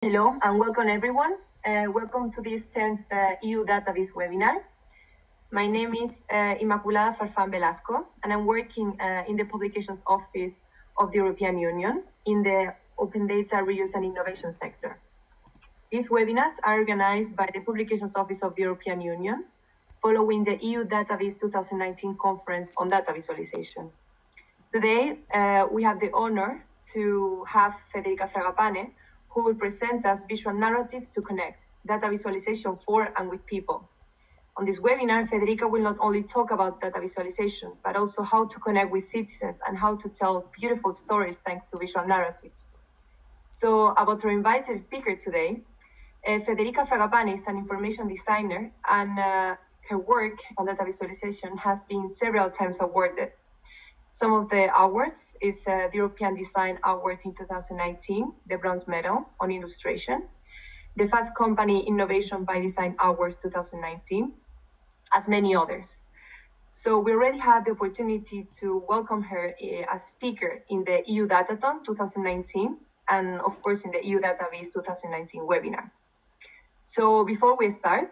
Hello and welcome everyone. Welcome to this 10th EU DataViz webinar. My name is Inmaculada Farfán Velasco and I'm working in the Publications Office of the European Union in the Open Data Reuse and Innovation sector. These webinars are organized by the Publications Office of the European Union following the EU DataViz 2019 conference on data visualization. Today, we have the honor to have Federica Fragapane, who will present us visual narratives to connect data visualization for and with people. On this webinar, Federica will not only talk about data visualization, but also how to connect with citizens and how to tell beautiful stories thanks to visual narratives. So about our invited speaker today, Federica Fragapane is an information designer and her work on data visualization has been several times awarded. Some of the awards is the European Design Award in 2019, the Bronze Medal on illustration, the Fast Company Innovation by Design Awards 2019, as many others. So we already had the opportunity to welcome her as speaker in the EU Datathon 2019, and of course in the EU DataViz 2019 webinar. So before we start,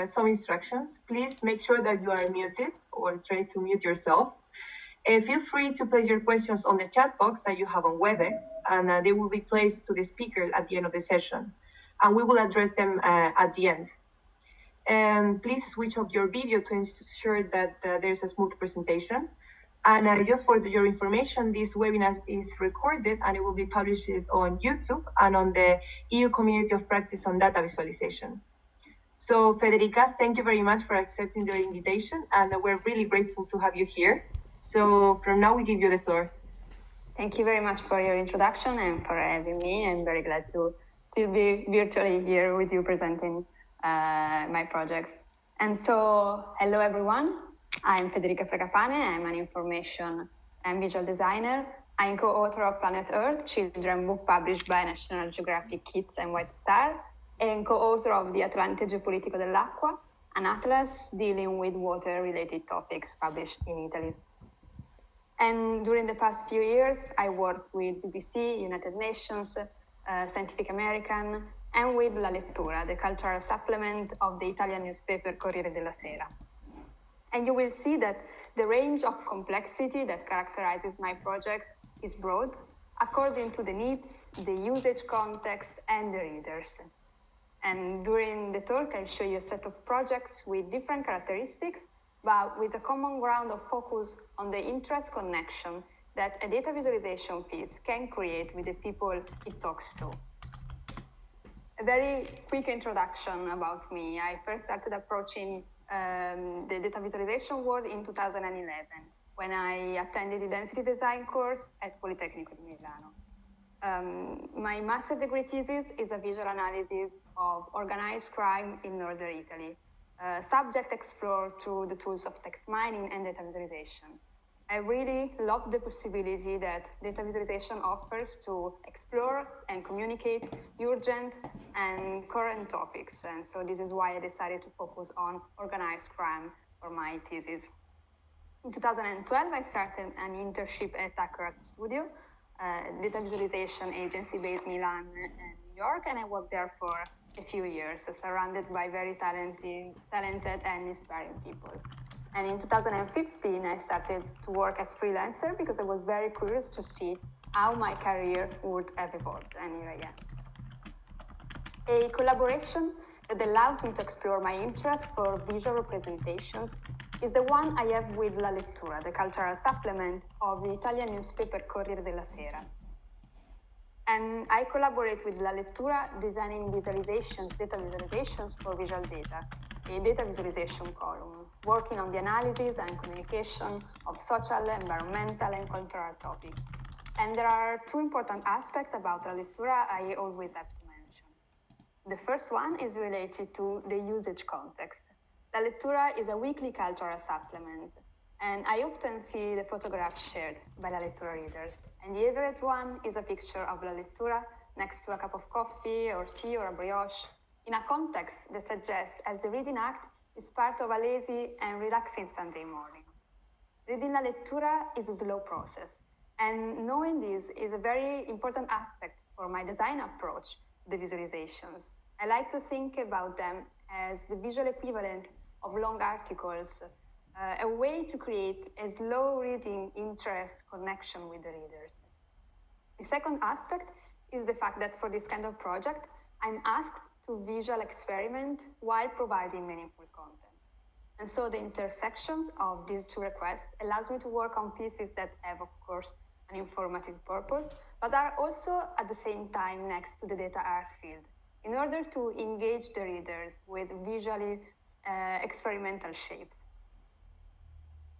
some instructions. Please make sure that you are muted or try to mute yourself. Feel free to place your questions on the chat box that you have on WebEx, and they will be placed to the speaker at the end of the session, and we will address them at the end. And please switch off your video to ensure that there's a smooth presentation. And just for your information, this webinar is recorded and it will be published on YouTube and on the EU Community of Practice on Data Visualization. So Federica, thank you very much for accepting the invitation, and we're really grateful to have you here. So from now, we give you the floor. Thank you very much for your introduction and for having me. I'm very glad to still be virtually here with you presenting my projects. And so, hello everyone. I'm Federica Fragapane. I'm an information and visual designer. I'm co-author of Planet Earth, children book published by National Geographic Kids and White Star, and co-author of the Atlante Geopolitico dell'Acqua, an atlas dealing with water-related topics published in Italy. And during the past few years, I worked with BBC, United Nations, Scientific American, and with La Lettura, the cultural supplement of the Italian newspaper Corriere della Sera. And you will see that the range of complexity that characterizes my projects is broad, according to the needs, the usage context, and the readers. And during the talk, I'll show you a set of projects with different characteristics, but with a common ground of focus on the interest connection that a data visualization piece can create with the people it talks to. A very quick introduction about me. I first started approaching the data visualization world in 2011 when I attended the density design course at Politecnico di Milano. My master degree thesis is a visual analysis of organized crime in northern Italy. Subject explored through the tools of text mining and data visualization. I really love the possibility that data visualization offers to explore and communicate urgent and current topics. And so this is why I decided to focus on organized crime for my thesis. In 2012, I started an internship at Accurate Studio, a data visualization agency based in Milan and New York, and I worked there for a few years, surrounded by very talented and inspiring people. And in 2015, I started to work as freelancer because I was very curious to see how my career would have evolved, and here I am. A collaboration that allows me to explore my interest for visual representations is the one I have with La Lettura, the cultural supplement of the Italian newspaper Corriere della Sera. And I collaborate with La Lettura designing visualizations, data visualizations for visual data, a data visualization column, working on the analysis and communication of social, environmental, and cultural topics. And there are two important aspects about La Lettura I always have to mention. The first one is related to the usage context. La Lettura is a weekly cultural supplement, and I often see the photographs shared by La Lettura readers. And the favorite one is a picture of La Lettura next to a cup of coffee or tea or a brioche, in a context that suggests as the reading act is part of a lazy and relaxing Sunday morning. Reading La Lettura is a slow process, and knowing this is a very important aspect for my design approach the visualizations. I like to think about them as the visual equivalent of long articles, a way to create a slow reading interest connection with the readers. The second aspect is the fact that for this kind of project, I'm asked to visual experiment while providing meaningful content. And so the intersections of these two requests allows me to work on pieces that have, of course, an informative purpose, but are also at the same time next to the data art field, in order to engage the readers with visually experimental shapes.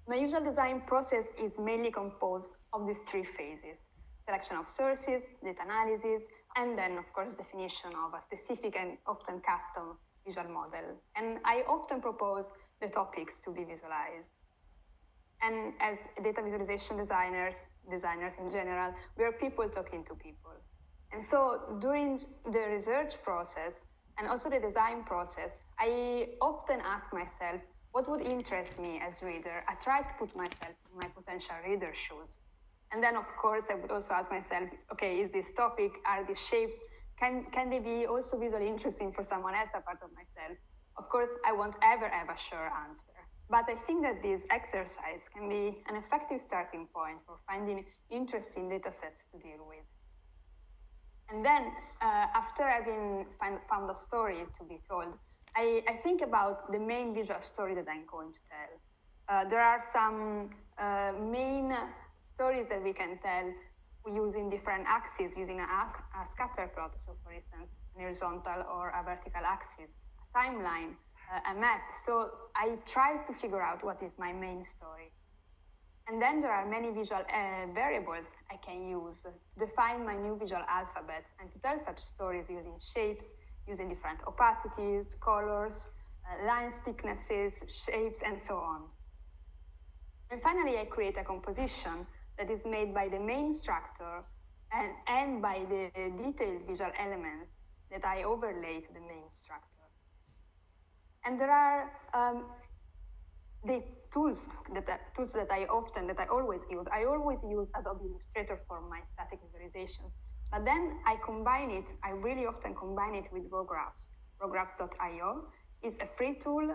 My usual design process is mainly composed of these three phases: selection of sources, data analysis, and then, of course, definition of a specific and often custom visual model. And I often propose the topics to be visualized. And as data visualization designers in general, we are people talking to people. And so during the research process and also the design process, I often ask myself, what would interest me as reader? I try to put myself in my potential reader's shoes. And then, of course, I would also ask myself, okay, is this topic, are these shapes, can they be also visually interesting for someone else apart of myself? Of course, I won't ever have a sure answer. But I think that this exercise can be an effective starting point for finding interesting data sets to deal with. And then, after having found a story to be told, I think about the main visual story that I'm going to tell. There are some main stories that we can tell using different axes, using a scatter plot, so for instance, an horizontal or a vertical axis, a timeline, a map. So I try to figure out what is my main story. And then there are many visual variables I can use to define my new visual alphabets and to tell such stories using shapes, using different opacities, colors, lines, thicknesses, shapes, and so on. And finally, I create a composition that is made by the main structure and by the detailed visual elements that I overlay to the main structure. And there are the tools that I always use. I always use Adobe Illustrator for my static visualizations, but then I really often combine it with RawGraphs. RawGraphs.io is a free tool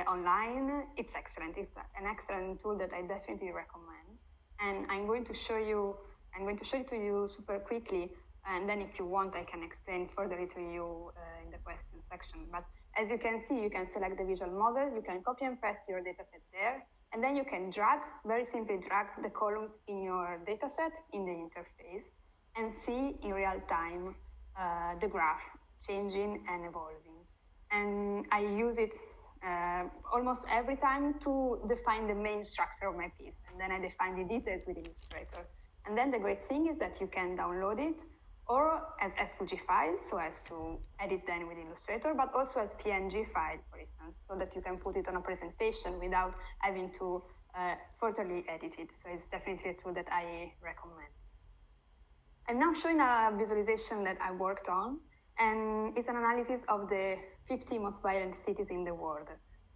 online. It's excellent. It's an excellent tool that I definitely recommend. And I'm going to show it to you super quickly. And then if you want, I can explain further to you in the question section. But as you can see, you can select the visual model, you can copy and paste your dataset there, and then you can very simply drag the columns in your dataset in the interface and see in real time the graph changing and evolving. And I use it almost every time to define the main structure of my piece, and then I define the details with Illustrator. And then the great thing is that you can download it or as SVG files, so as to edit them with Illustrator, but also as PNG file, for instance, so that you can put it on a presentation without having to furtherly edit it. So it's definitely a tool that I recommend. I'm now showing a visualization that I worked on, and it's an analysis of the 50 most violent cities in the world.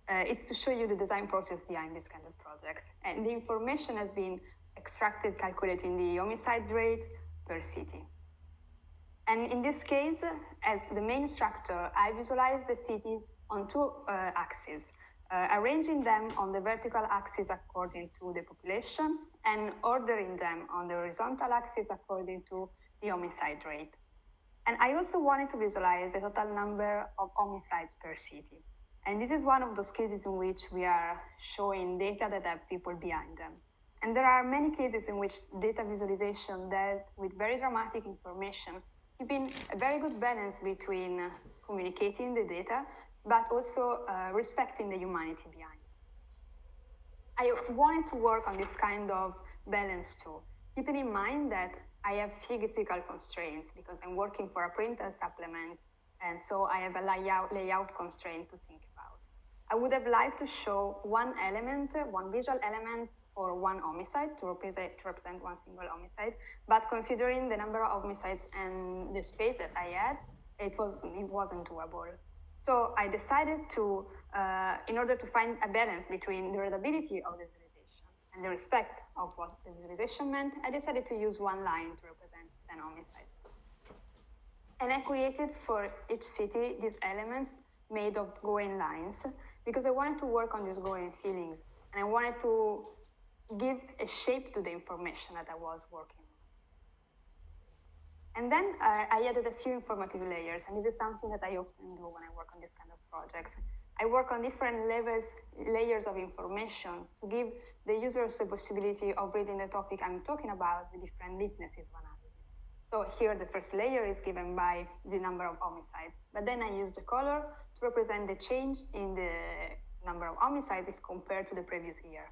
It's to show you the design process behind this kind of projects. And the information has been extracted calculating the homicide rate per city. And in this case, as the main structure, I visualize the cities on two axes, arranging them on the vertical axis according to the population and ordering them on the horizontal axis according to the homicide rate. And I also wanted to visualize the total number of homicides per city. And this is one of those cases in which we are showing data that have people behind them. And there are many cases in which data visualization dealt with very dramatic information, keeping a very good balance between communicating the data, but also respecting the humanity behind it. I wanted to work on this kind of balance too, keeping in mind that I have physical constraints because I'm working for a printed supplement, and so I have a layout constraint to think about. I would have liked to show one visual element for one homicide to represent one single homicide, but considering the number of homicides and the space that I had, it wasn't doable. So I decided to, in order to find a balance between the readability of the visualization and the respect of what the visualization meant, I decided to use one line to represent 10 homicides. And I created for each city these elements made of going lines because I wanted to work on these going feelings and I wanted to give a shape to the information that I was working on. And then I added a few informative layers, and this is something that I often do when I work on this kind of projects. I work on different layers of information to give the users the possibility of reading the topic I'm talking about with different neatnesses of analysis. So here the first layer is given by the number of homicides, but then I use the color to represent the change in the number of homicides if compared to the previous year.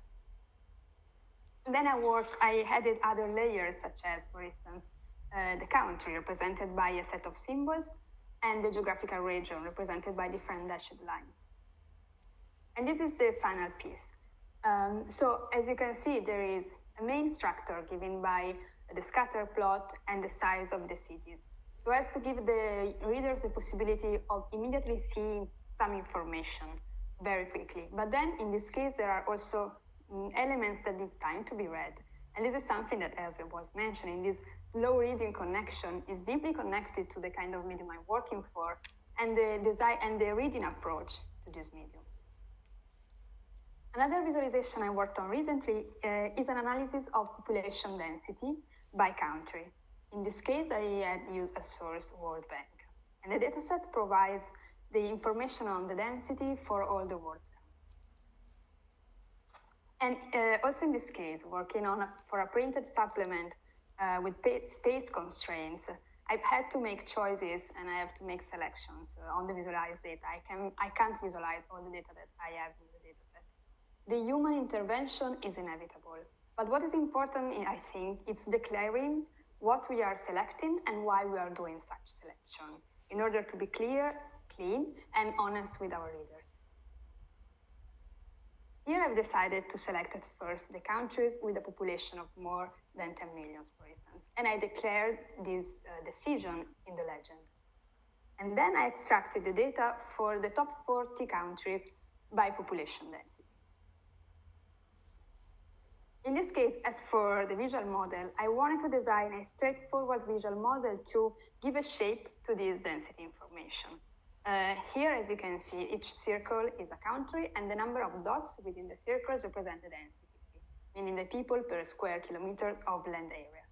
And then I added other layers such as, for instance, the country represented by a set of symbols and the geographical region represented by different dashed lines. And this is the final piece. So as you can see, there is a main structure given by the scatter plot and the size of the cities, so as to give the readers the possibility of immediately seeing some information very quickly. But then in this case, there are also elements that need time to be read. And this is something that, as I was mentioning, this slow reading connection is deeply connected to the kind of medium I'm working for and the design and the reading approach to this medium. Another visualization I worked on recently is an analysis of population density by country. In this case, I had used a source, World Bank. And the dataset provides the information on the density for all the world's countries. And also in this case, working for a printed supplement with space constraints, I've had to make choices and I have to make selections on the visualized data. I can't visualize all the data that I have in the dataset. The human intervention is inevitable. But what is important, I think, is declaring what we are selecting and why we are doing such selection in order to be clear, clean, and honest with our readers. Here I've decided to select at first the countries with a population of more than 10 million, for instance, and I declared this decision in the legend. And then I extracted the data for the top 40 countries by population density. In this case, as for the visual model, I wanted to design a straightforward visual model to give a shape to this density information. Here, as you can see, each circle is a country, and the number of dots within the circles represent the density, meaning the people per square kilometer of land area.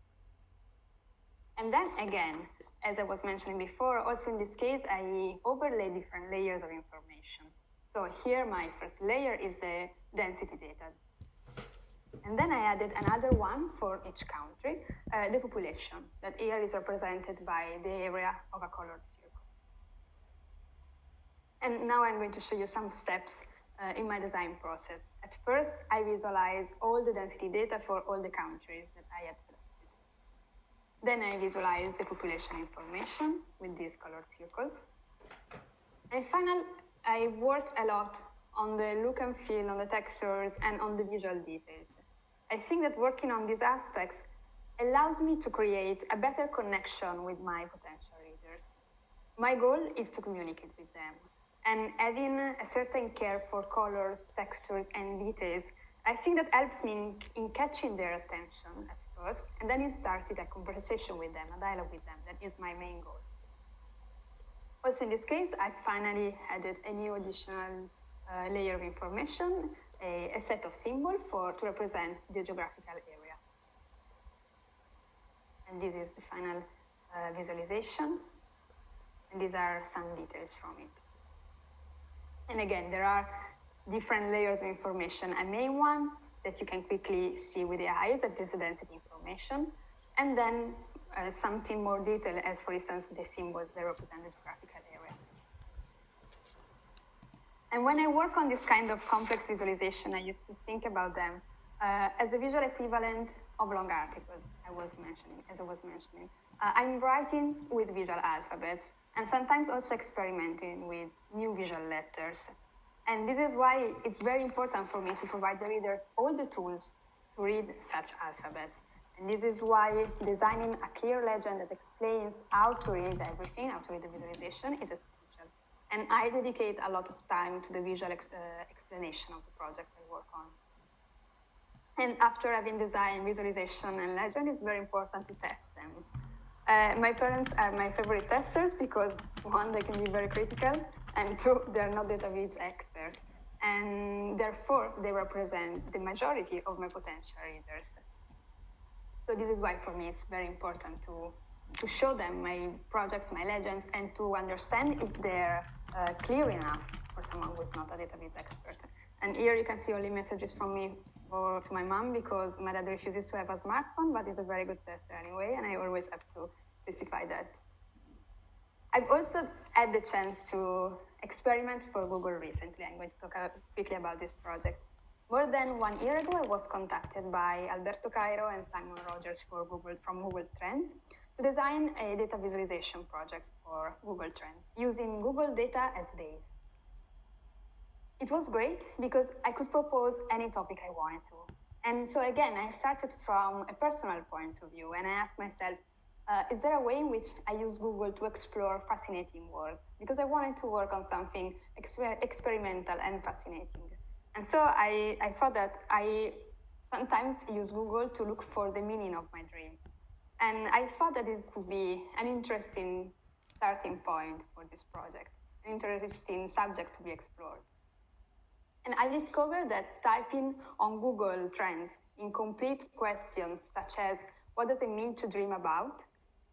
And then again, as I was mentioning before, also in this case, I overlay different layers of information. So here, my first layer is the density data. And then I added another one for each country, the population, that here is represented by the area of a colored circle. And now I'm going to show you some steps in my design process. At first, I visualize all the density data for all the countries that I had selected. Then I visualize the population information with these colored circles. And finally, I worked a lot on the look and feel, on the textures, and on the visual details. I think that working on these aspects allows me to create a better connection with my potential readers. My goal is to communicate with them, and having a certain care for colors, textures, and details, I think that helps me in catching their attention at first, and then in starting a conversation with them, a dialogue with them. That is my main goal. Also in this case, I finally added a new additional layer of information, a set of symbols to represent the geographical area. And this is the final visualization. And these are some details from it. And again, there are different layers of information. A main one that you can quickly see with the eyes, that is the density information. And then something more detailed, as for instance, the symbols that represent the geographical area. And when I work on this kind of complex visualization, I used to think about them as the visual equivalent of long articles, as I was mentioning. I'm writing with visual alphabets and sometimes also experimenting with new visual letters. And this is why it's very important for me to provide the readers all the tools to read such alphabets. And this is why designing a clear legend that explains how to read everything, how to read the visualization, is essential. And I dedicate a lot of time to the visual explanation of the projects I work on. And after having designed visualization and legend, it's very important to test them. My parents are my favorite testers because, one, they can be very critical, and two, they are not DataViz experts. And therefore, they represent the majority of my potential readers. So this is why, for me, it's very important to show them my projects, my legends, and to understand if they're clear enough for someone who's not a DataViz expert. And here you can see only messages from me or to my mom, because my dad refuses to have a smartphone, but he's a very good tester anyway, and I always have to specify that. I've also had the chance to experiment for Google recently. I'm going to talk quickly about this project. More than 1 year ago, I was contacted by Alberto Cairo and Simon Rogers from Google Trends to design a data visualization project for Google Trends using Google data as base. It was great because I could propose any topic I wanted to. And so again, I started from a personal point of view, and I asked myself, is there a way in which I use Google to explore fascinating words? Because I wanted to work on something experimental and fascinating. And so I thought that I sometimes use Google to look for the meaning of my dreams. And I thought that it could be an interesting starting point for this project, an interesting subject to be explored. And I discovered that typing on Google Trends incomplete questions such as, what does it mean to dream about?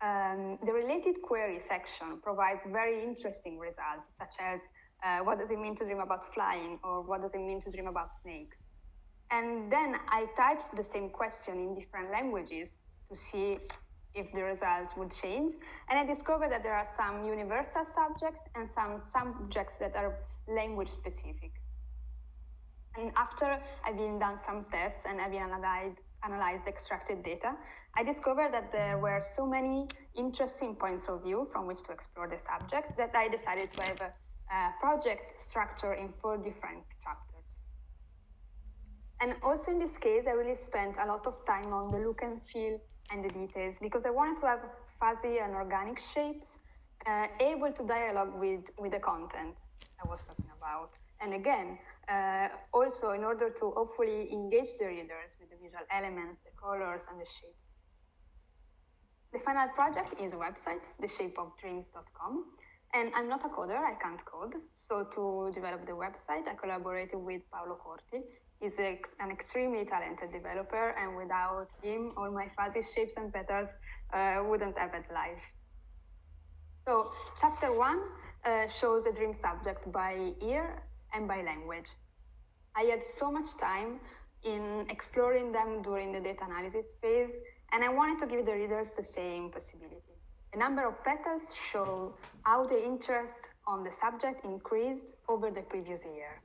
The related query section provides very interesting results, such as, what does it mean to dream about flying, or what does it mean to dream about snakes? And then I typed the same question in different languages to see if the results would change. And I discovered that there are some universal subjects and some subjects that are language specific. And after I've been done some tests and I've been analyzed extracted data, I discovered that there were so many interesting points of view from which to explore the subject that I decided to have a project structure in 4 different chapters. And also in this case, I really spent a lot of time on the look and feel and the details, because I wanted to have fuzzy and organic shapes, able to dialogue with the content I was talking about. And again, also in order to hopefully engage the readers with the visual elements, the colors, and the shapes. The final project is a website, theshapeofdreams.com. And I'm not a coder, I can't code. So to develop the website, I collaborated with Paolo Corti. He's an extremely talented developer, and without him, all my fuzzy shapes and petals wouldn't have had life. So chapter 1 shows the dream subject by ear and by language. I had so much time in exploring them during the data analysis phase, and I wanted to give the readers the same possibility. The number of petals show how the interest on the subject increased over the previous year.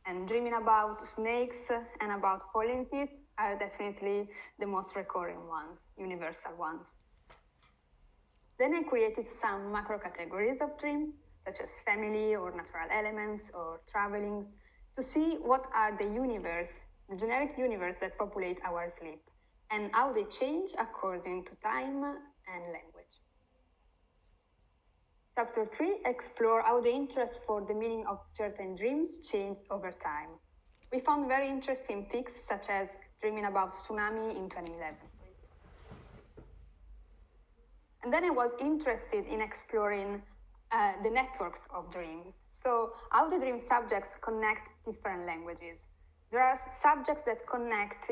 And dreaming about snakes and about falling teeth are definitely the most recurring ones, universal ones. Then I created some macro categories of dreams, such as family or natural elements or travelings, to see what are the universe, the generic universe that populate our sleep, and how they change according to time and language. Chapter 3 explore how the interest for the meaning of certain dreams changed over time. We found very interesting picks, such as dreaming about tsunami in 2011, for instance. And then I was interested in exploring the networks of dreams. So how the dream subjects connect different languages. There are subjects that connect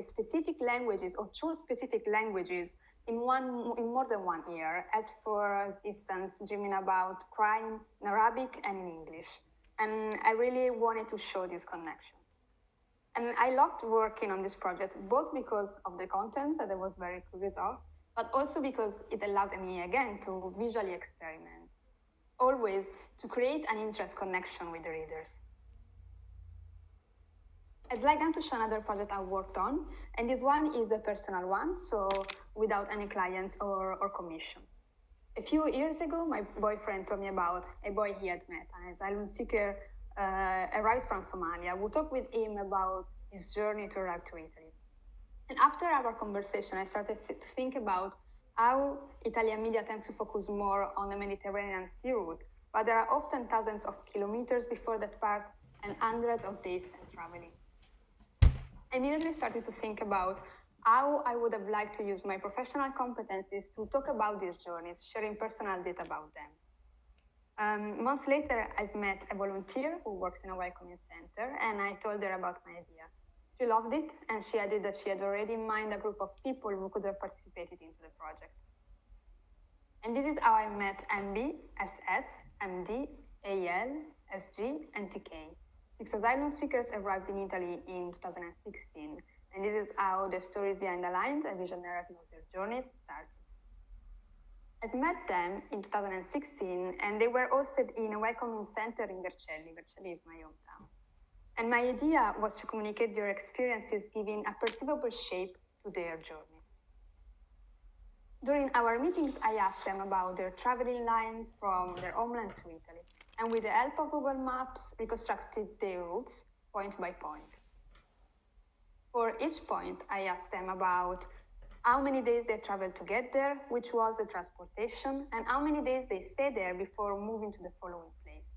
specific languages or 2 specific languages in more than 1 year, as for instance, dreaming about crime in Arabic and in English. And I really wanted to show these connections. And I loved working on this project, both because of the contents that I was very curious of, but also because it allowed me, again, to visually experiment, always to create an interest connection with the readers. I'd like them to show another project I worked on, and this one is a personal one, so without any clients or commissions. A few years ago, my boyfriend told me about a boy he had met, an asylum seeker arrived from Somalia. We talked with him about his journey to arrive to Italy. And after our conversation, I started to think about how Italian media tends to focus more on the Mediterranean sea route, but there are often thousands of kilometers before that part and hundreds of days spent traveling. I immediately started to think about how I would have liked to use my professional competencies to talk about these journeys, sharing personal data about them. Months later, I've met a volunteer who works in a welcoming center, and I told her about my idea. She loved it, and she added that she had already in mind a group of people who could have participated into the project. And this is how I met MB, SS, MD, AL, SG, and TK. 6 asylum seekers arrived in Italy in 2016, and this is how the stories behind the lines and visual narrative of their journeys started. I met them in 2016, and they were hosted in a welcoming center in Vercelli. Vercelli is my hometown. And my idea was to communicate their experiences, giving a perceivable shape to their journeys. During our meetings, I asked them about their traveling line from their homeland to Italy, and with the help of Google Maps, reconstructed their routes point by point. For each point, I asked them about how many days they traveled to get there, which was the transportation, and how many days they stayed there before moving to the following place.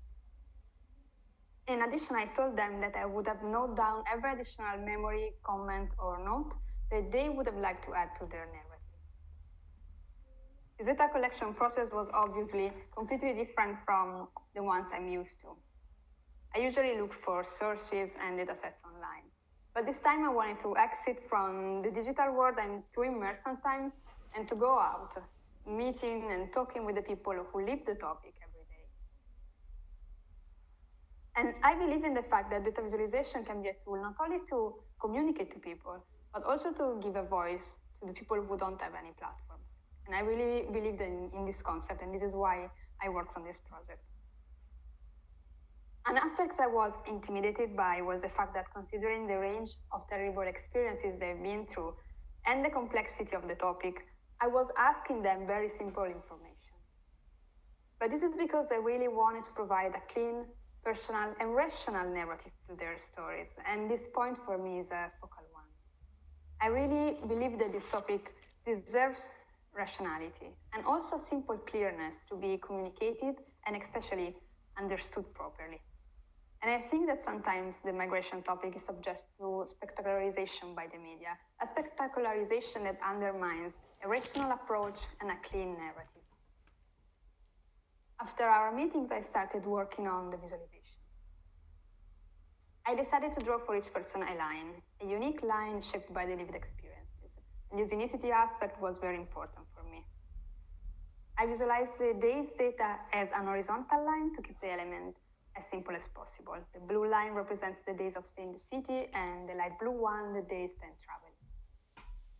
In addition, I told them that I would have noted down every additional memory, comment, or note that they would have liked to add to their narrative. The data collection process was obviously completely different from the ones I'm used to. I usually look for sources and datasets online. But this time I wanted to exit from the digital world I'm too immersed sometimes and to go out, meeting and talking with the people who live the topic every day. And I believe in the fact that data visualization can be a tool not only to communicate to people, but also to give a voice to the people who don't have any platforms. And I really believed in this concept, and this is why I worked on this project. An aspect I was intimidated by was the fact that, considering the range of terrible experiences they've been through and the complexity of the topic, I was asking them very simple information. But this is because I really wanted to provide a clean, personal, and rational narrative to their stories, and this point for me is a focal one. I really believe that this topic deserves rationality and also simple clearness to be communicated and especially understood properly. And I think that sometimes the migration topic is subject to spectacularization by the media, a spectacularization that undermines a rational approach and a clean narrative. After our meetings, I started working on the visualizations. I decided to draw for each person a line, a unique line shaped by the lived experiences. And this unicity aspect was very important for me. I visualized the day's data as an horizontal line to keep the element as simple as possible. The blue line represents the days of stay in the city, and the light blue one, the days spent traveling.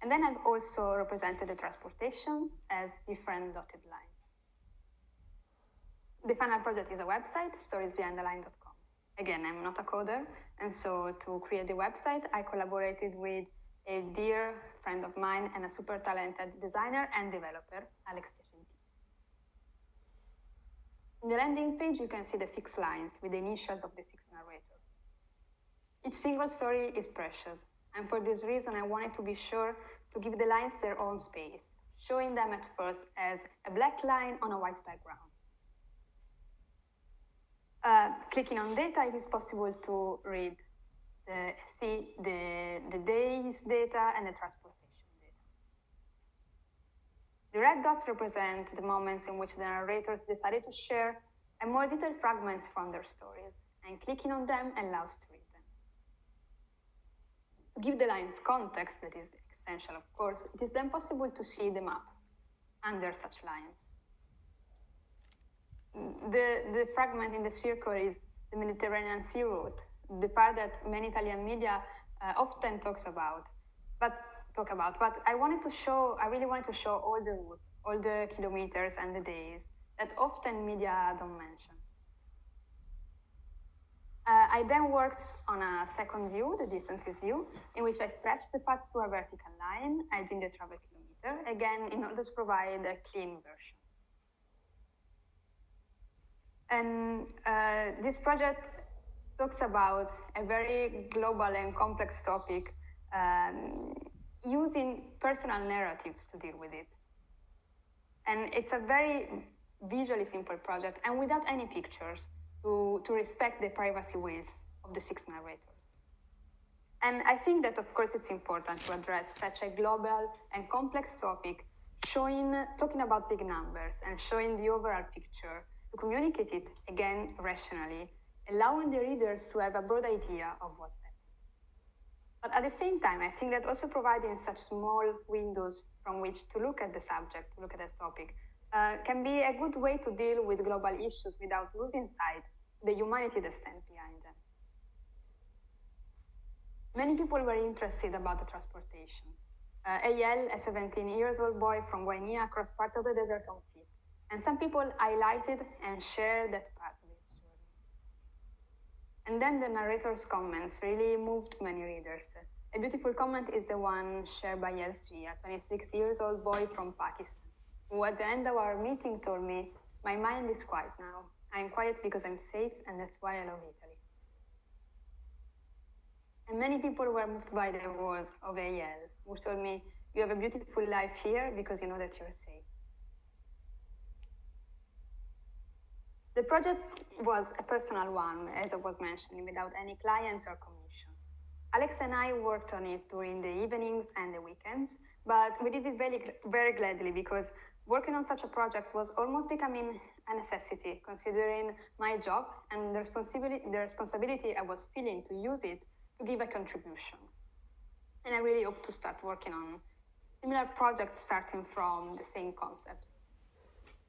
And then I've also represented the transportation as different dotted lines. The final project is a website, storiesbehindtheline.com. Again, I'm not a coder, and so to create the website, I collaborated with a dear friend of mine and a super talented designer and developer, Alex Piacenti. In the landing page, you can see the 6 lines with the initials of the 6 narrators. Each single story is precious, and for this reason, I wanted to be sure to give the lines their own space, showing them at first as a black line on a white background. Clicking on data, it is possible to see the day's data and the transportation data. The red dots represent the moments in which the narrators decided to share more detailed fragments from their stories, and clicking on them allows to read them. To give the lines context, that is essential of course, it is then possible to see the maps under such lines. The fragment in the circle is the Mediterranean Sea route, the part that many Italian media often talk about. But I really wanted to show all the routes, all the kilometers and the days that often media don't mention. I then worked on a second view, the distances view, in which I stretched the path to a vertical line, adding the travel kilometer, again, in order to provide a clean version. And this project talks about a very global and complex topic, using personal narratives to deal with it. And it's a very visually simple project, and without any pictures, to respect the privacy wills of the 6 narrators. And I think that, of course, it's important to address such a global and complex topic, talking about big numbers and showing the overall picture, to communicate it, again, rationally, allowing the readers to have a broad idea of what's happening. But at the same time, I think that also providing such small windows from which to look at the subject, to look at this topic, can be a good way to deal with global issues without losing sight the humanity that stands behind them. Many people were interested about the transportations. Eyal, a 17-year-old boy from Guinea, crossed part of the desert on feet. And some people highlighted and shared that part of his journey. And then the narrator's comments really moved many readers. A beautiful comment is the one shared by Yasji, a 26-year-old boy from Pakistan, who at the end of our meeting told me, "My mind is quiet now. I'm quiet because I'm safe, and that's why I love Italy." And many people were moved by the words of Eyal, who told me, "You have a beautiful life here because you know that you're safe." The project was a personal one, as I was mentioning, without any clients or commissions. Alex and I worked on it during the evenings and the weekends, but we did it very, very gladly because working on such a project was almost becoming a necessity, considering my job and the responsibility I was feeling to use it to give a contribution. And I really hope to start working on similar projects starting from the same concepts.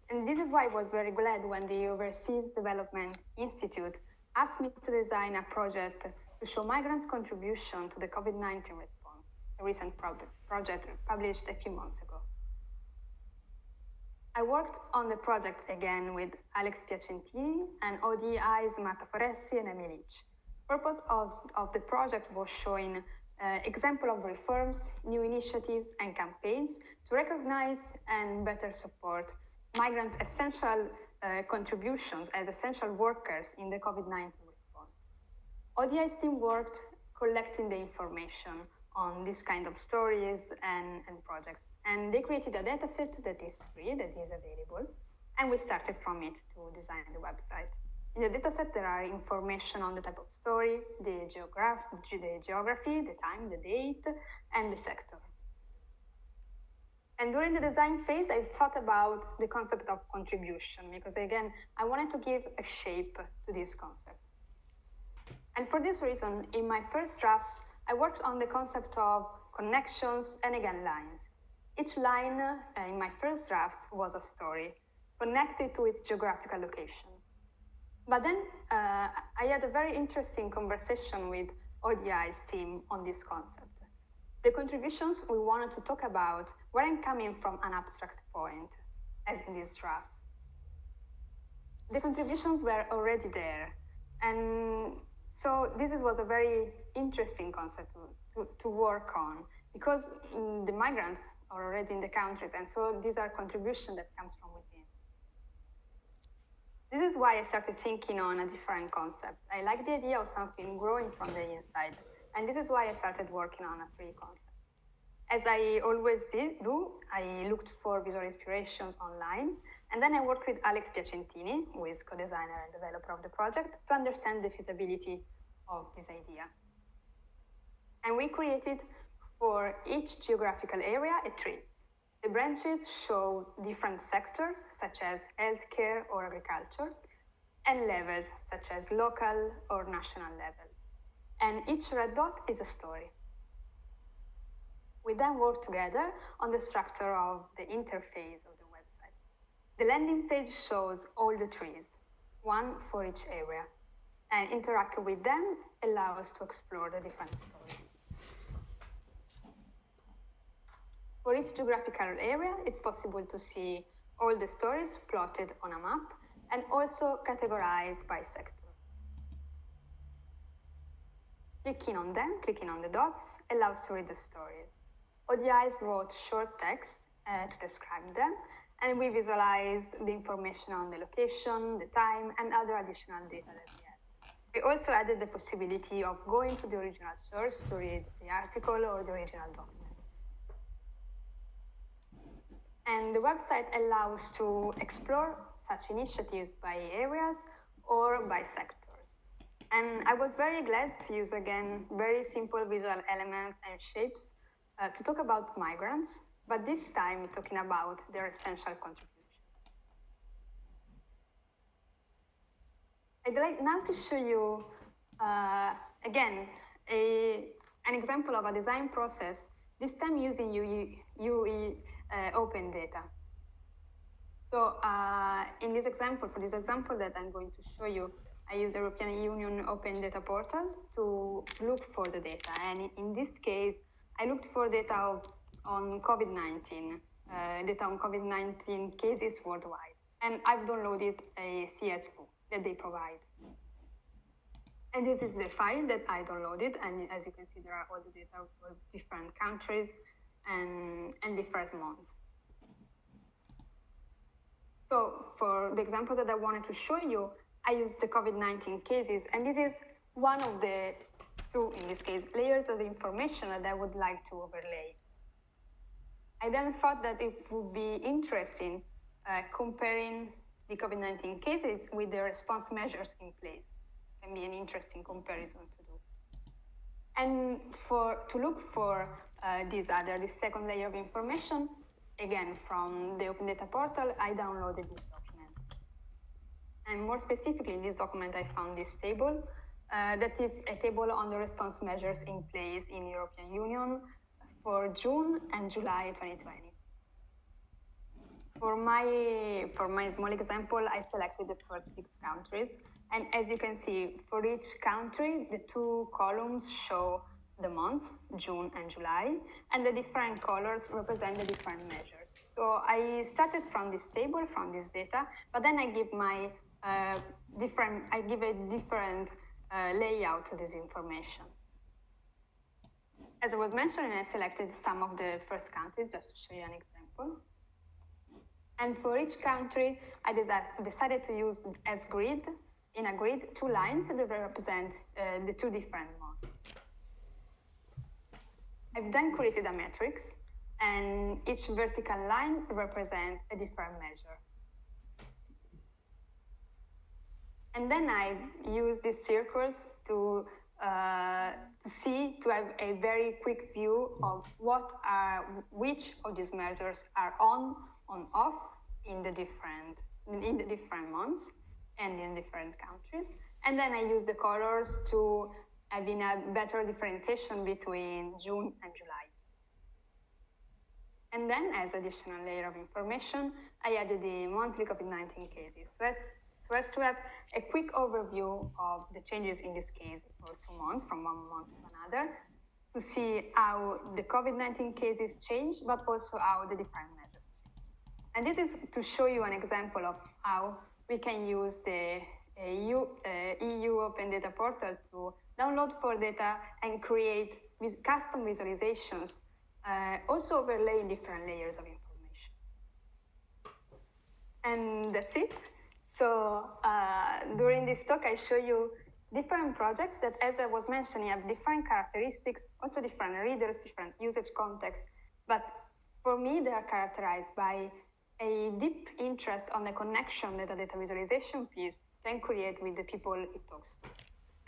And this is why I was very glad when the Overseas Development Institute asked me to design a project to show migrants' contribution to the COVID-19 response, a recent project published a few months ago. I worked on the project again with Alex Piacentini and ODI's Marta Foressi and Emi Lich. The purpose of the project was showing example of reforms, new initiatives and campaigns to recognize and better support migrants' essential contributions as essential workers in the COVID-19 response. ODI's team worked collecting the information on this kind of stories and projects. And they created a dataset that is free, that is available, and we started from it to design the website. In the dataset, there are information on the type of story, the geography, the time, the date, and the sector. And during the design phase, I thought about the concept of contribution, because again, I wanted to give a shape to this concept. And for this reason, in my first drafts, I worked on the concept of connections and again lines. Each line in my first drafts was a story connected to its geographical location. But then I had a very interesting conversation with ODI's team on this concept. The contributions we wanted to talk about weren't coming from an abstract point, as in these drafts. The contributions were already there, and so this was a very interesting concept to work on, because the migrants are already in the countries, and so these are contributions that comes from within. This is why I started thinking on a different concept. I like the idea of something growing from the inside, and this is why I started working on a tree concept. As I always do, I looked for visual inspirations online, and then I worked with Alex Piacentini, who is co-designer and developer of the project, to understand the feasibility of this idea. And we created for each geographical area a tree. The branches show different sectors, such as healthcare or agriculture, and levels, such as local or national level. And each red dot is a story. We then work together on the structure of the interface of the website. The landing page shows all the trees, one for each area, and interacting with them allows us to explore the different stories. For each geographical area, it's possible to see all the stories plotted on a map and also categorized by sector. Clicking on them, clicking on the dots, allows to read the stories. ODIs wrote short text to describe them, and we visualized the information on the location, the time, and other additional data that we had. We also added the possibility of going to the original source to read the article or the original document. And the website allows to explore such initiatives by areas or by sectors. And I was very glad to use again very simple visual elements and shapes to talk about migrants, but this time talking about their essential contribution. I'd like now to show you again an example of a design process, this time using UE open data. So in this example, for this example that I'm going to show you, I use European Union Open Data Portal to look for the data. And in this case, I looked for data on COVID-19, data on COVID-19 cases worldwide. And I've downloaded a CSV that they provide. And this is the file that I downloaded. And as you can see, there are all the data for different countries and different months. So for the examples that I wanted to show you, I used the COVID-19 cases, and this is one of the two, in this case, layers of the information that I would like to overlay. I then thought that it would be interesting comparing the COVID-19 cases with the response measures in place. It can be an interesting comparison to do. And to look for this second layer of information, again, from the Open Data Portal, I downloaded this document. And more specifically, in this document, I found this table. That is a table on the response measures in place in the European Union for June and July 2020. For my small example, I selected the first 6 countries. And as you can see, for each country, the 2 columns show the month, June and July, and the different colors represent the different measures. So I started from this table, from this data, but then I give a different layout to this information. As I was mentioning, I selected some of the first countries just to show you an example. And for each country, I decided to use as grid, in a grid, 2 lines that represent the 2 different months. I've then created a matrix, and each vertical line represents a different measure. And then I use these circles to have a very quick view of which of these measures are on off in the different months and in different countries. And then I use the colors to having a better differentiation between June and July. And then, as additional layer of information, I added the monthly COVID-19 cases. So as to have a quick overview of the changes in this case for 2 months, from one month to another, to see how the COVID-19 cases change, but also how the different measures change. And this is to show you an example of how we can use the EU Open Data Portal to download for data and create custom visualizations, also overlaying different layers of information. And that's it. So during this talk, I show you different projects that, as I was mentioning, have different characteristics, also different readers, different usage contexts. But for me, they are characterized by a deep interest on the connection that a data visualization piece can create with the people it talks to.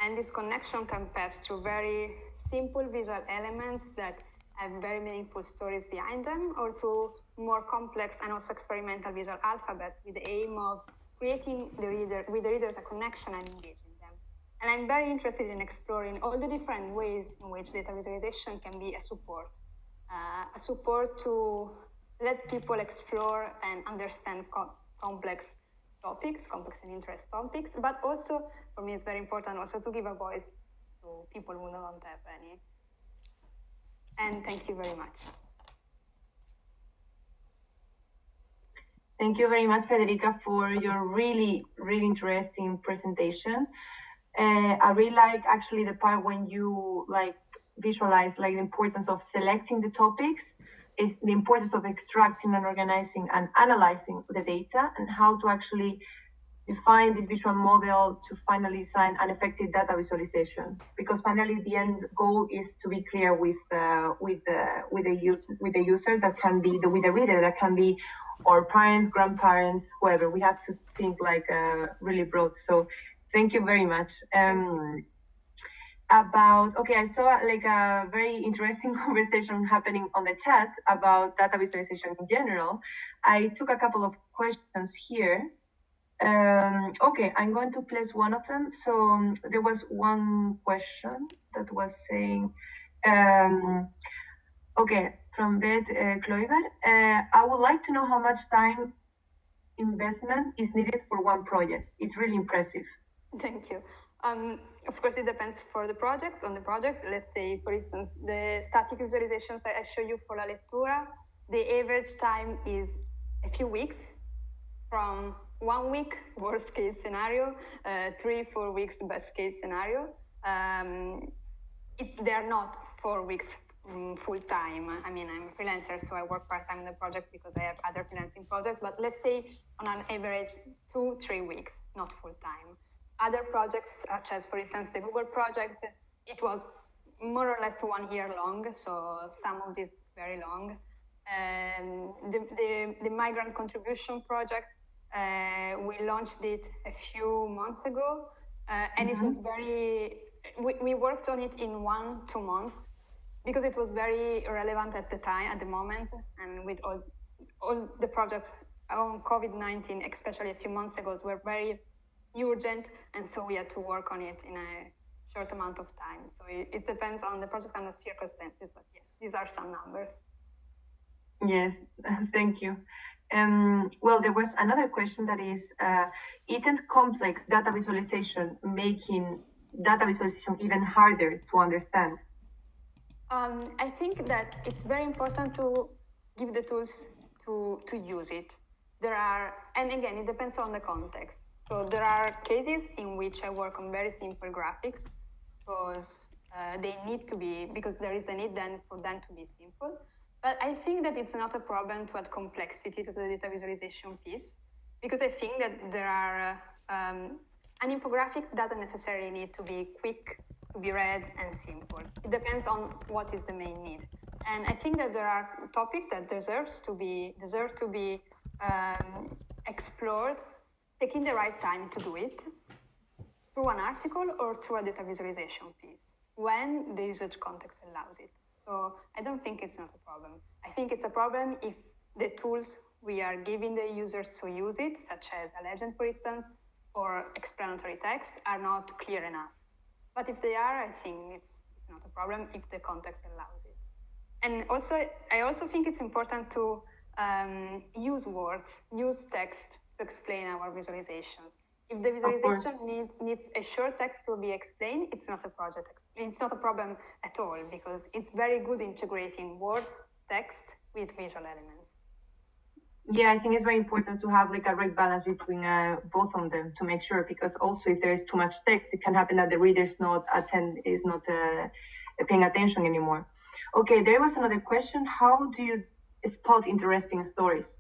And this connection can pass through very simple visual elements that have very meaningful stories behind them, or through more complex and also experimental visual alphabets with the aim of creating with the readers a connection and engaging them. And I'm very interested in exploring all the different ways in which data visualization can be a support to let people explore and understand complex topics, complex and interest topics, but also, for me, it's very important also to give a voice to people who don't have any. And thank you very much. Thank you very much, Federica, for your really, really interesting presentation. I really like actually the part when you visualize the importance of selecting the topics, is the importance of extracting and organizing and analyzing the data, and how to actually define this visual model to finally design an effective data visualization. Because finally, the end goal is to be clear with the user, that can be with the reader, that can be our parents, grandparents, whoever. We have to think really broad. So Thank you very much. I saw like a very interesting conversation happening on the chat about data visualization in general. I took a couple of questions here. I'm going to place one of them. So there was one question that was saying, from Beth Kloiber, I would like to know how much time investment is needed for one project. It's really impressive. Thank you. Of course, it depends on the projects. Let's say, for instance, the static visualizations I show you for La Lettura, the average time is a few weeks, from 1 week, worst case scenario, 3-4 weeks, best case scenario. They are not 4 weeks full time. I mean, I'm a freelancer, so I work part time in the projects because I have other freelancing projects. But let's say on an average 2-3 weeks, not full time. Other projects, such as, for instance, the Google project, it was more or less 1 year long. So some of these took very long. The Migrant contribution project, we launched it a few months ago, and it was we worked on it in 1-2 months because it was very relevant at the moment, and with all the projects on COVID-19, especially a few months ago, were very urgent, and so we had to work on it in a short amount of time. So it depends on the project and the circumstances, but yes, these are some numbers. Yes, thank you. There was another question that is, isn't complex data visualization making data visualization even harder to understand? I think that it's very important to give the tools to use it. And again, it depends on the context. So there are cases in which I work on very simple graphics because they need to be, because there is a need then for them to be simple. But I think that it's not a problem to add complexity to the data visualization piece, because I think that there are, an infographic doesn't necessarily need to be quick, to be read and simple. It depends on what is the main need. And I think that there are topics that deserve to be explored, taking the right time to do it, through an article or through a data visualization piece, when the usage context allows it. So I don't think it's not a problem. I think it's a problem if the tools we are giving the users to use it, such as a legend, for instance, or explanatory text, are not clear enough. But if they are, I think it's not a problem if the context allows it. And also, I also think it's important to use words, use text to explain our visualizations. If the visualization needs a short text to be explained, it's not a project. It's not a problem at all, because it's very good integrating words, text with visual elements. Yeah, I think it's very important to have like a right balance between both of them to make sure, because also if there is too much text, it can happen that the reader is not paying attention anymore. Okay, there was another question. How do you spot interesting stories?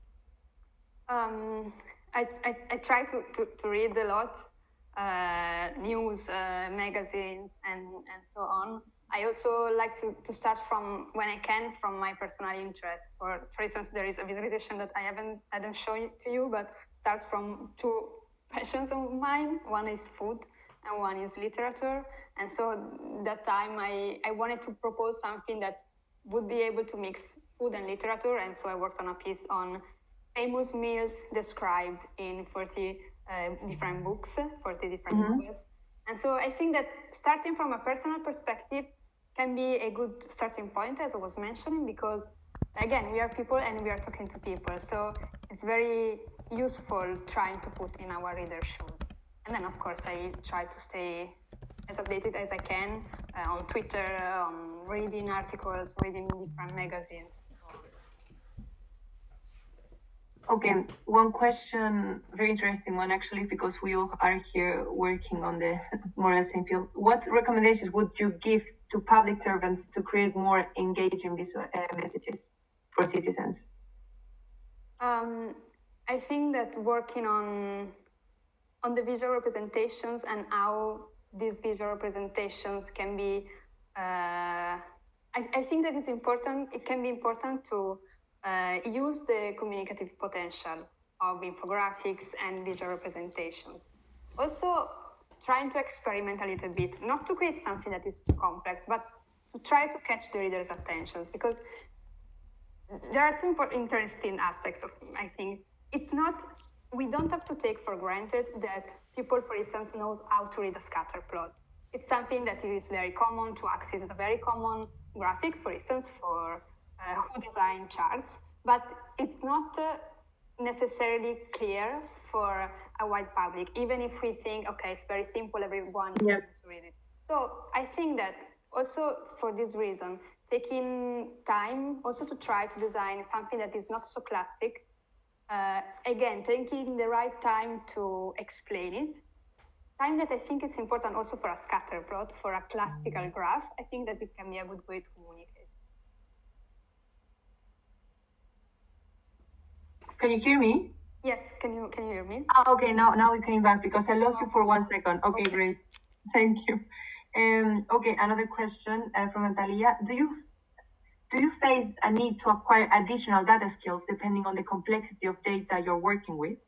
I try to read a lot, news, magazines, and so on. I also like to start from, when I can, from my personal interests. For instance, there is a visualization that I don't show it to you, but starts from 2 passions of mine. One is food and one is literature. And so that time I wanted to propose something that would be able to mix food and literature. And so I worked on a piece on famous meals described in 40 different books, 40 different novels. And so I think that starting from a personal perspective can be a good starting point, as I was mentioning, because again, we are people and we are talking to people. So it's very useful trying to put in our reader's shoes. And then, of course, I try to stay as updated as I can on Twitter, on reading articles, reading different magazines, and so on. Okay, one question, very interesting one actually, because we all are here working on the more or less same field. What recommendations would you give to public servants to create more engaging visual messages for citizens? I think that working on the visual representations and how these visual representations can be, I think that it's important, it can be important to use the communicative potential of infographics and visual representations. Also, trying to experiment a little bit, not to create something that is too complex, but to try to catch the reader's attentions, because there are two interesting aspects of it, I think. It's not, we don't have to take for granted that people, for instance, knows how to read a scatter plot. It's something that is very common to access. It's a very common graphic, for instance, for who design charts, but it's not necessarily clear for a wide public, even if we think, okay, it's very simple, everyone is able to read it. So I think that also for this reason, taking time also to try to design something that is not so classic, again, taking the right time to explain it, time that I think it's important also for a scatter plot, for a classical graph. I think that it can be a good way to communicate. Can you hear me? Yes, can you hear me? Okay, now we came back because I lost you for 1 second. Okay, great. Thank you. Okay, another question from Natalia. Do you face a need to acquire additional data skills depending on the complexity of data you're working with?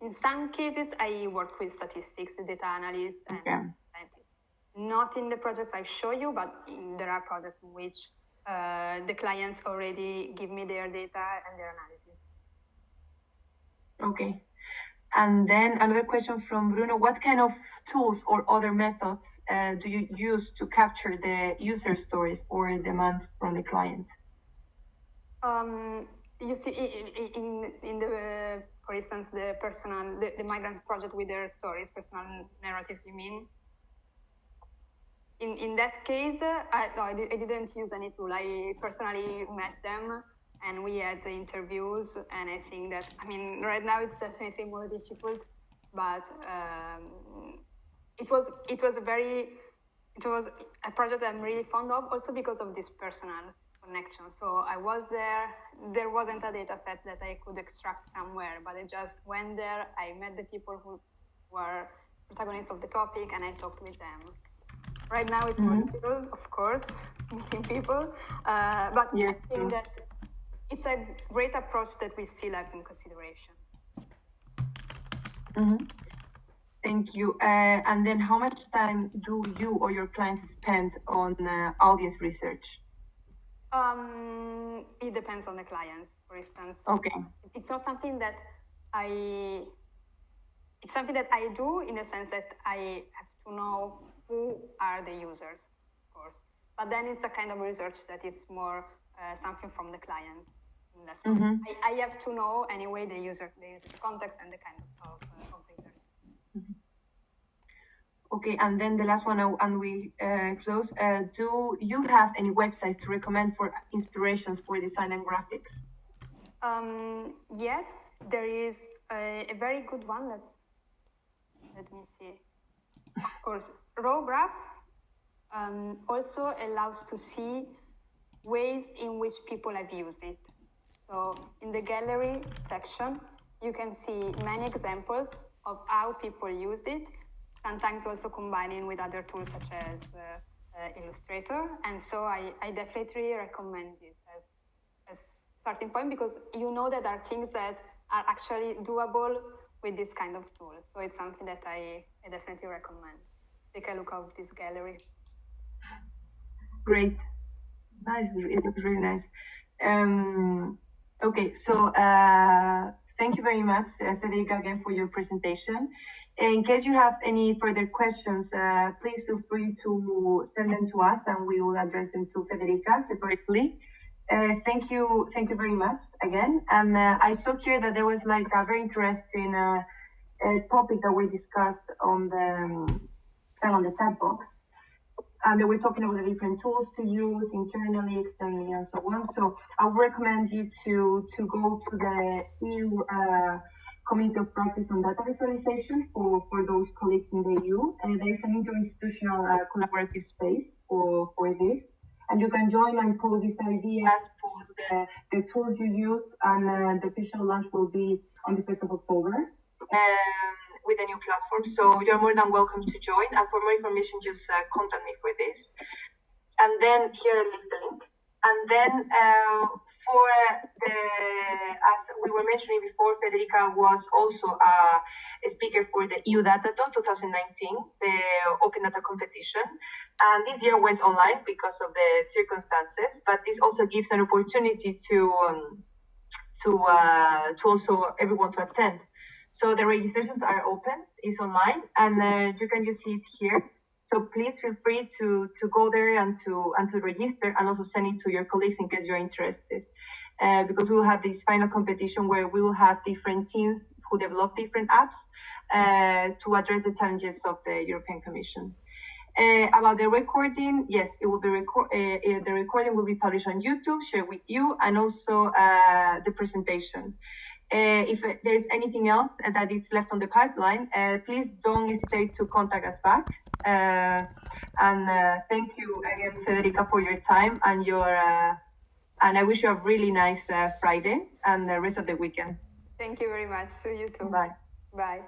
In some cases, I work with statistics, data analysts, and scientists. Not in the projects I show you, but there are projects in which the clients already give me their data and their analysis. Okay. And then another question from Bruno. What kind of tools or other methods do you use to capture the user stories or demand from the client? You see, in the, for instance, the Migrant project with their stories, personal narratives, you mean? In that case, I didn't use any tool. I personally met them and we had the interviews, and I think that, I mean, right now it's definitely more difficult, but it was a project I'm really fond of, also because of this personal connection. So I was there wasn't a data set that I could extract somewhere, but I just went there, I met the people who were protagonists of the topic, and I talked with them. Right now it's more difficult, of course, meeting people, but I think that it's a great approach that we still have in consideration. Thank you. And then how much time do you or your clients spend on audience research? It depends on the clients, for instance. Okay. It's not something that it's something that I do in the sense that I have to know who are the users, of course. But then it's a kind of research that it's more something from the client. That's I have to know anyway the user context and the kind of readers. Okay, and then the last one, and we close. Do you have any websites to recommend for inspirations for design and graphics? Yes, there is a very good one that, let me see. Of course, raw graph also allows to see ways in which people have used it. So in the gallery section, you can see many examples of how people used it, sometimes also combining with other tools such as Illustrator. And so I definitely recommend this as starting point, because you know that there are things that are actually doable with this kind of tool. So it's something that I definitely recommend. Take a look at this gallery. Great. Nice. It looks really nice. Okay, so thank you very much, Federica, again for your presentation. In case you have any further questions, please feel free to send them to us and we will address them to Federica separately. Thank you very much again. And I saw here that there was like a very interesting topic that we discussed on the chat box. And they were talking about the different tools to use internally, externally, and so on. So I would recommend you to go to the EU Committee of Practice on Data Visualization for those colleagues in the EU. And there is an interinstitutional collaborative space for this. And you can join and post these ideas, post the tools you use, and the official launch will be on the 1st of October. With a new platform, so you're more than welcome to join. And for more information, just contact me for this. And then here is the link. And then as we were mentioning before, Federica was also a speaker for the EU Datathon 2019, the open data competition. And this year went online because of the circumstances, but this also gives an opportunity to also everyone to attend. So the registrations are open, it's online, and you can just see it here. So please feel free to go there and to register, and also send it to your colleagues in case you're interested. Because we will have this final competition where we will have different teams who develop different apps to address the challenges of the European Commission. About the recording, yes, it will be the recording will be published on YouTube, shared with you, and also the presentation. If there's anything else that is left on the pipeline, please don't hesitate to contact us back. Thank you again, Federica, for your time and and I wish you a really nice Friday and the rest of the weekend. Thank you very much. To you too. Bye. Bye.